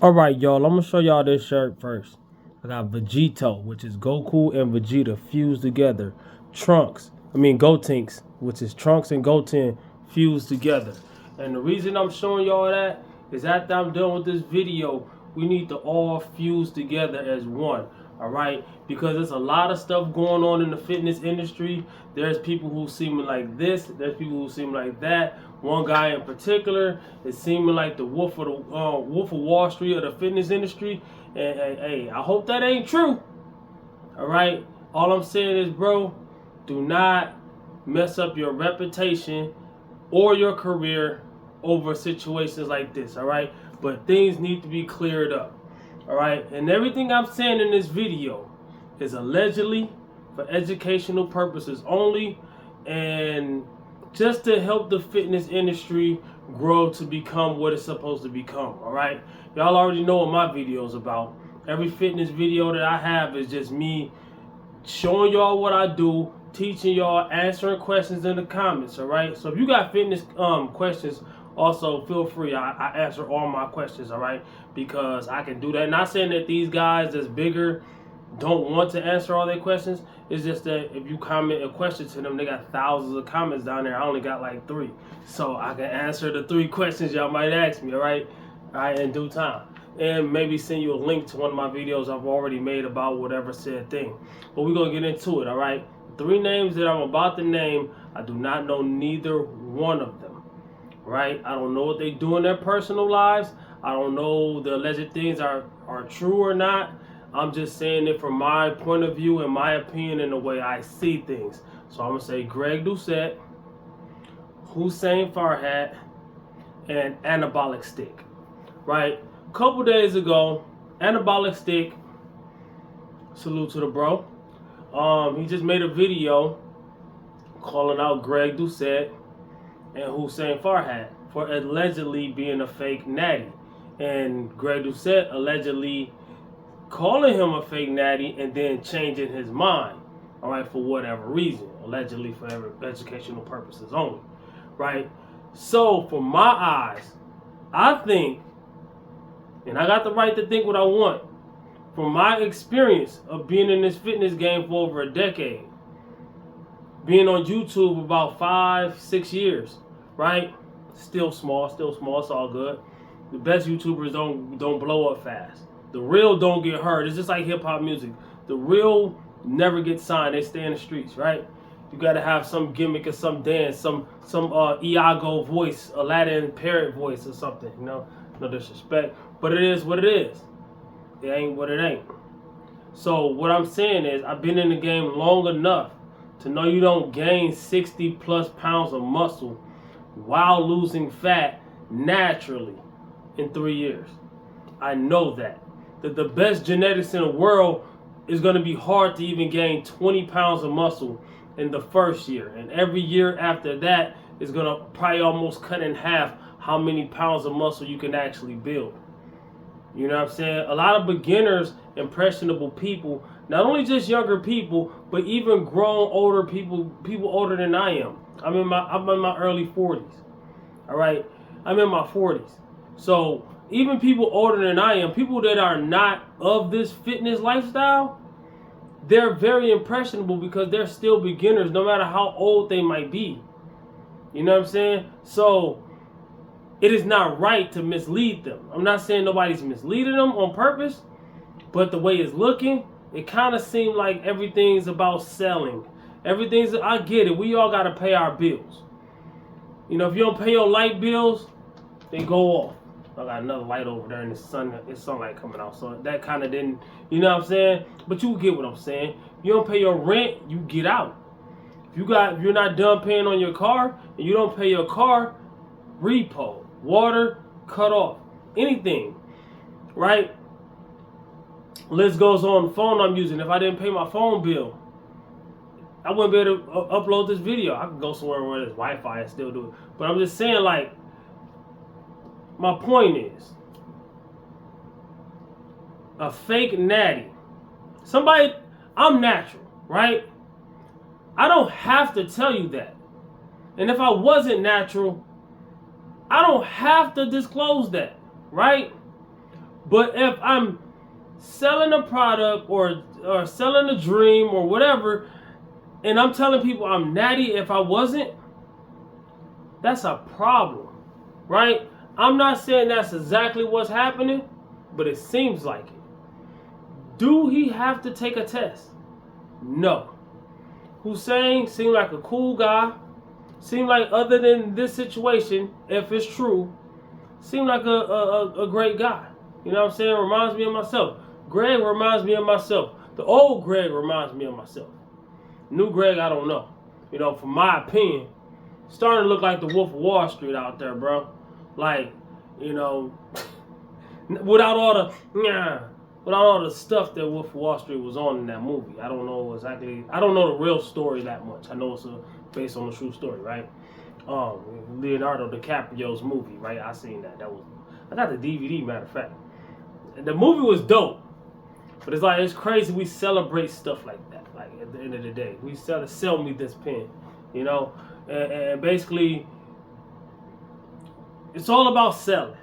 Alright, y'all, I'm gonna show y'all this shirt first. I got Vegito, which is Goku and Vegeta fused together. Gotenks, which is Trunks and Goten fused together. And the reason I'm showing y'all that is after I'm done with this video, we need to all fuse together as one. Alright? Because there's a lot of stuff going on in the fitness industry. There's people who seem like this, there's people who seem like that. One guy in particular is seeming like the Wolf of Wall Street of the fitness industry. And hey, I hope that ain't true. All right. All I'm saying is, bro, do not mess up your reputation or your career over situations like this. All right. But things need to be cleared up. All right. And everything I'm saying in this video is allegedly for educational purposes only, and just to help the fitness industry grow to become what it's supposed to become. All right, y'all already know what my video is about. Every fitness video that I have is just me showing y'all what I do, teaching y'all, answering questions in the comments. All right, so if you got fitness questions, also feel free. I answer all my questions. All right, because I can do that. Not saying that these guys that's bigger don't want to answer all their questions. It's just that if you comment a question to them, they got thousands of comments down there. I only got like 3, so I can answer the 3 questions y'all might ask me. All right, in due time, and maybe send you a link to one of my videos I've already made about whatever said thing. But we're gonna get into it. All right, 3 names that I'm about to name, I do not know neither one of them. Right, I don't know what they do in their personal lives. I don't know the alleged things are true or not. I'm just saying it from my point of view and my opinion and the way I see things. So I'm going to say Greg Doucette, Hussein Farhat, and Anabolic Stick. Right? A couple days ago, Anabolic Stick, salute to the bro, he just made a video calling out Greg Doucette and Hussein Farhat for allegedly being a fake natty. And Greg Doucette allegedly calling him a fake natty and then changing his mind, all right, for whatever reason, allegedly for educational purposes only, right? So for my eyes, I think, and I got the right to think what I want, from my experience of being in this fitness game for over a decade, being on YouTube about 5-6 years, right? Still small, it's all good. The best YouTubers don't blow up fast. The real don't get heard. It's just like hip hop music. The real never get signed. They stay in the streets, right? You gotta have some gimmick or some dance, some Iago voice, Aladdin parrot voice or something. You know, no disrespect, but it is what it is. It ain't what it ain't. So what I'm saying is, I've been in the game long enough to know you don't gain 60 plus pounds of muscle while losing fat naturally in 3 years. I know that the best genetics in the world is going to be hard to even gain 20 pounds of muscle in the first year. And every year after that is going to probably almost cut in half how many pounds of muscle you can actually build. You know what I'm saying? A lot of beginners, impressionable people, not only just younger people, but even grown older people older than I am. I'm in my early 40s. All right? I'm in my 40s. So even people older than I am, people that are not of this fitness lifestyle, they're very impressionable because they're still beginners no matter how old they might be. You know what I'm saying? So it is not right to mislead them. I'm not saying nobody's misleading them on purpose, but the way it's looking, it kind of seemed like everything's about selling. I get it. We all got to pay our bills. You know, if you don't pay your light bills, they go off. I got another light over there in the sun. It's sunlight coming out, so that kind of didn't, you know what I'm saying? But you get what I'm saying. You don't pay your rent, you get out. If you're not done paying on your car and you don't pay your car, repo, water, cut off, anything, right? List goes on. The phone I'm using. If I didn't pay my phone bill, I wouldn't be able to upload this video. I could go somewhere where there's Wi-Fi and still do it. But I'm just saying, like, my point is, a fake natty. Somebody, I'm natural, right? I don't have to tell you that. And if I wasn't natural, I don't have to disclose that, right? But if I'm selling a product or selling a dream or whatever, and I'm telling people I'm natty if I wasn't, that's a problem, right? I'm not saying that's exactly what's happening, but it seems like it. Do he have to take a test? No. Hussein seemed like a cool guy. Seemed like, other than this situation, if it's true, seemed like a great guy. You know what I'm saying? Reminds me of myself. Greg reminds me of myself. The old Greg reminds me of myself. New Greg, I don't know. You know, from my opinion, starting to look like the Wolf of Wall Street out there, bro. Like, you know, without all the stuff that Wolf of Wall Street was on in that movie. I don't know exactly. I don't know the real story that much. I know it's based on a true story, right? Leonardo DiCaprio's movie, right? I seen that. I got the DVD, matter of fact. The movie was dope, but it's like, it's crazy we celebrate stuff like that. Like, at the end of the day, we sell me this pen, you know, and basically, it's all about selling.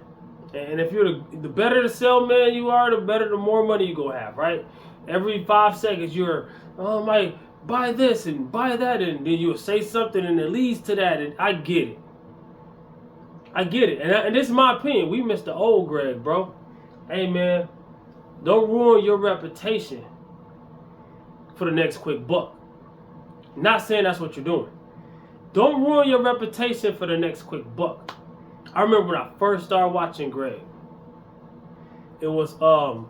And if you're the better the salesman you are, the more money you go have, right? Every 5 seconds you're, oh my, buy this and buy that, and then you'll say something and it leads to that, and I get it. And this is my opinion. We missed the old Greg, bro. Hey man, don't ruin your reputation for the next quick buck. Not saying that's what you're doing. Don't ruin your reputation for the next quick buck. I remember when I first started watching Greg. It was I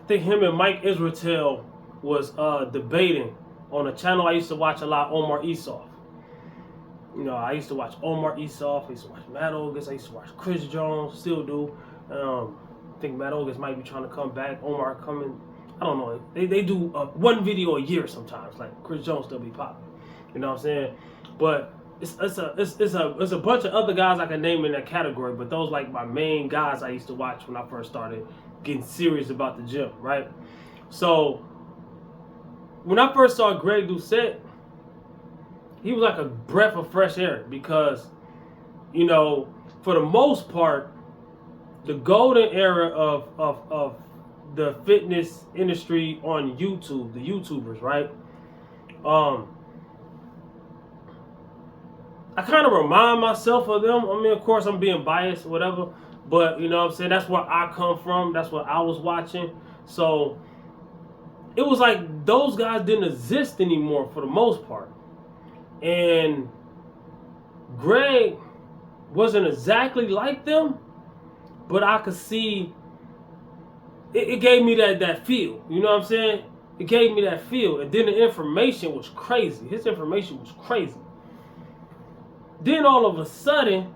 think him and Mike Israetel was debating on a channel I used to watch a lot, Omar Esoff. You know, I used to watch Omar Esoff, I used to watch Matt Ogus, I used to watch Chris Jones, still do. I think Matt Ogus might be trying to come back. Omar coming, I don't know. They do one video a year sometimes. Like Chris Jones still be popping. You know what I'm saying? But it's a bunch of other guys I can name in that category. But those like my main guys I used to watch when I first started getting serious about the gym, right? So when I first saw Greg Doucette, he was like a breath of fresh air because, you know, for the most part, the golden era of the fitness industry on YouTube, the YouTubers, right? I kind of remind myself of them. I mean, of course, I'm being biased or whatever, but you know what I'm saying? That's where I come from. That's what I was watching. So it was like those guys didn't exist anymore for the most part. And Greg wasn't exactly like them, but I could see it gave me that feel. You know what I'm saying? It gave me that feel. And then the information was crazy. His information was crazy. Then all of a sudden,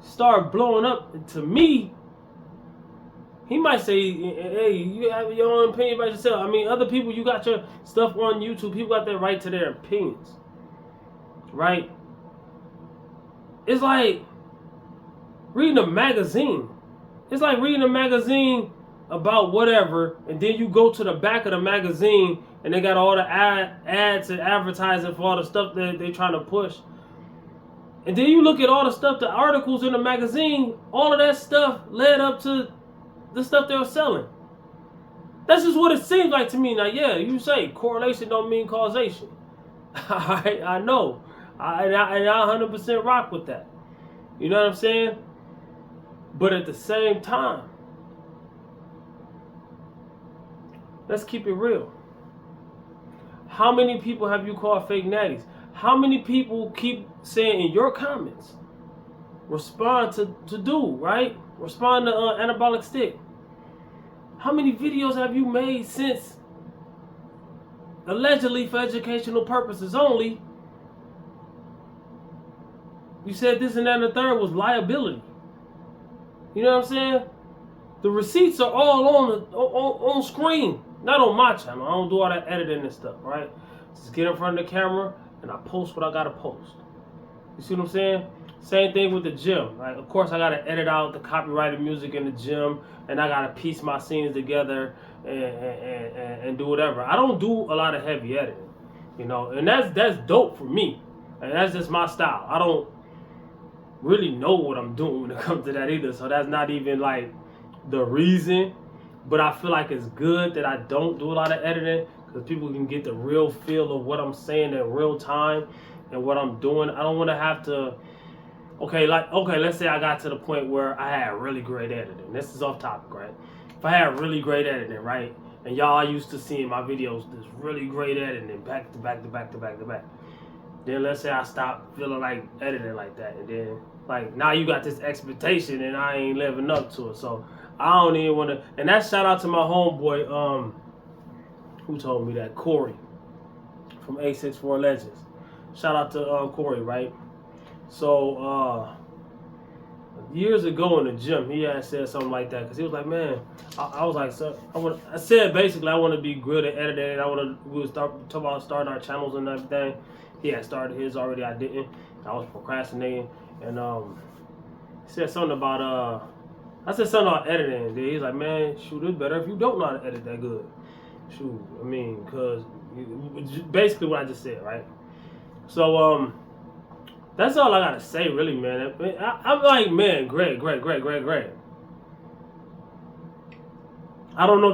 started blowing up. And to me, he might say, hey, you have your own opinion about yourself. I mean, other people, you got your stuff on YouTube. People got their right to their opinions. Right? It's like reading a magazine. It's like reading a magazine about whatever, and then you go to the back of the magazine and they got all the ads and advertising for all the stuff that they're trying to push. And then you look at all the stuff, the articles in the magazine, all of that stuff led up to the stuff they were selling. That's just what it seems like to me. Now, yeah, you say correlation don't mean causation. I know. I 100% rock with that. You know what I'm saying? But at the same time, let's keep it real. How many people have you called fake natties? How many people keep saying in your comments, respond to dude, right? Respond to anabolic stick. How many videos have you made since, allegedly for educational purposes only, you said this and that and the third was liability? You know what I'm saying? The receipts are all on screen. Not on my channel. I don't do all that editing and stuff, right? Just get in front of the camera and I post what I gotta post. You see what I'm saying? Same thing with the gym. Like, of course, I gotta edit out the copyrighted music in the gym, and I gotta piece my scenes together and do whatever. I don't do a lot of heavy editing, you know, and that's dope for me. And that's just my style. I don't really know what I'm doing when it comes to that either. So that's not even like, the reason, but I feel like it's good that I don't do a lot of editing because people can get the real feel of what I'm saying in real time and what I'm doing. I don't want to have to. Okay, let's say I got to the point where I had really great editing. This is off topic, right? If I had really great editing, right, and y'all used to seeing my videos, this really great editing, back to back to back to back to back. Then let's say I stop feeling like editing like that, and then like now you got this expectation, and I ain't living up to it. So I don't even want to. And that shout out to my homeboy, who told me that, Corey from 864 Legends. Shout out to Corey, right? So years ago in the gym, he had said something like that because he was like, "Man," I was like, "So I said basically I want to be good at editing. We would start talk about starting our channels and everything. He had started his already. I didn't. I was procrastinating, and he said something about I said something about editing. And he's like, "Man, shoot, it's better if you don't know how to edit that good." Shoot, I mean, because basically what I just said, right? So that's all I gotta say, really, man. I'm like, man, great. I don't know if